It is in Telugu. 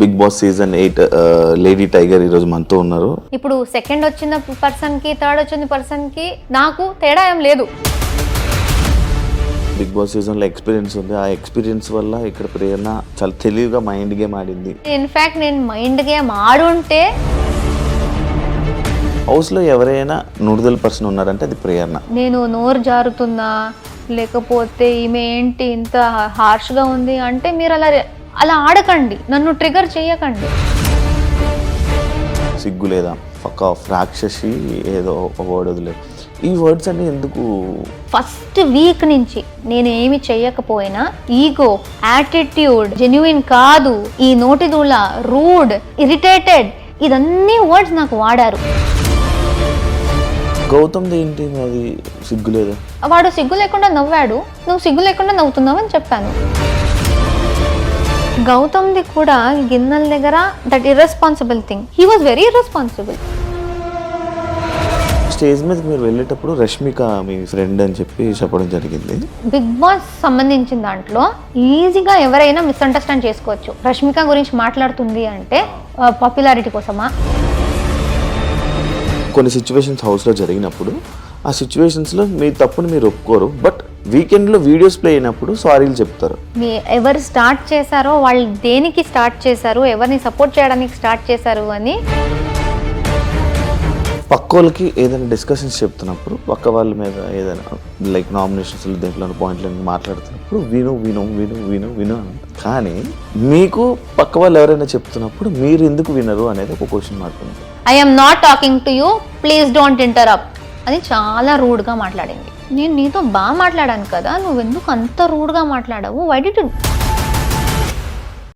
Big Boss season 8 lady tiger ఈరోజు మనతో ఉన్నారు. ఇప్పుడు సెకండ్ వచ్చిన పర్సన్ కి థర్డ్ వచ్చిన పర్సన్ కి నాకు తేడా ఏం లేదు. బిగ్ బాస్ సీజన్ లో ఎక్స్పీరియన్స్ ఉంది. ఆ ఎక్స్పీరియన్స్ వల్ల ఇక్కడ ప్రేరణ చాలా తెలివిగా మైండ్ గేమ్ ఆడింది. ఇన్ఫాక్ట్ నేను మైండ్ గేమ్ ఆడుంటే హౌస్ లో ఎవరైనా నూడుదల పర్సన్ ఉన్నారంటే అది ప్రేరణ. నేను నోరు జారుతున్నా లేకపోతే ఈమె ఏంటి ఇంత హార్ష్గా ఉంది అంటే మీరు అలా ఆడకండి, నన్ను ట్రిగర్ చేయకండి. సిగ్గు లేదా పక్క రాక్షసి ఏదో ఒక వర్డ్ వదిలేదు. ఈ వర్డ్స్ అన్ని ఎందుకు? ఫస్ట్ వీక్ నుంచి నేను ఏమి చెయ్యకపోయినా ఈగో, యాటిట్యూడ్, జెన్యున్ కాదు, ఈ నోటిదూల, రూడ్, ఇరిటేటెడ్, ఇదన్నీ వర్డ్స్ నాకు వాడారు. గౌతమ్ ఏంటి అది సిగ్గు లేదా? వాడు సిగ్గు లేకుండా నవ్వాడు, నువ్వు సిగ్గు లేకుండా నవ్వుతున్నావు అని చెప్పాను. గౌతమ్ది కూడా గిన్నెల దగ్గర that irresponsible thing, he was very irresponsible. Stage మీద మీరు వెళ్ళేటప్పుడు రష్మిక మీ ఫ్రెండ్ అని చెప్పి చెప్పడం జరిగింది. బిగ్ బాస్ సంబంధించిన దాంట్లో ఈజీగా ఎవరైనా మిస్అండర్స్టాండ్ చేసుకోవచ్చు. రష్మిక గురించి మాట్లాడుతుంది అంటే పాపులారిటీ కోసమా? కొన్ని సిచ్యువేషన్స్ హౌస్లో జరిగినప్పుడు ఆ సిచ్యువేషన్స్లో మీ తప్పుని మీరు ఒప్పుకోరు, బట్ వీకెండ్లో వీడియోస్ ప్లే అయినప్పుడు సారీలు చెప్తారు. ఎవరు స్టార్ట్ చేశారో, వాళ్ళు దేనికి స్టార్ట్ చేశారు, ఎవరిని సపోర్ట్ చేయడానికి స్టార్ట్ చేశారు అని పక్క వాళ్ళకి ఏదైనా డిస్కషన్స్ చెప్తున్నప్పుడు పక్క వాళ్ళ మీద ఏదైనా లైక్ నామినేషన్స్ దేంట్లో పాయింట్లన్నీ మాట్లాడుతున్నప్పుడు విను విను విను విను విను అని. కానీ మీకు పక్క వాళ్ళు ఎవరైనా చెప్తున్నప్పుడు మీరు ఎందుకు వినరు అనేది ఒక క్వశ్చన్ మార్క్ ఉంది. I'm not talking to you, please don't interrupt అని చాలా రూడ్గా మాట్లాడింది. నేను నీతో బాగా మాట్లాడాను కదా, నువ్వు ఎందుకు అంత రూడ్గా మాట్లాడావు, వై డిడ్ యు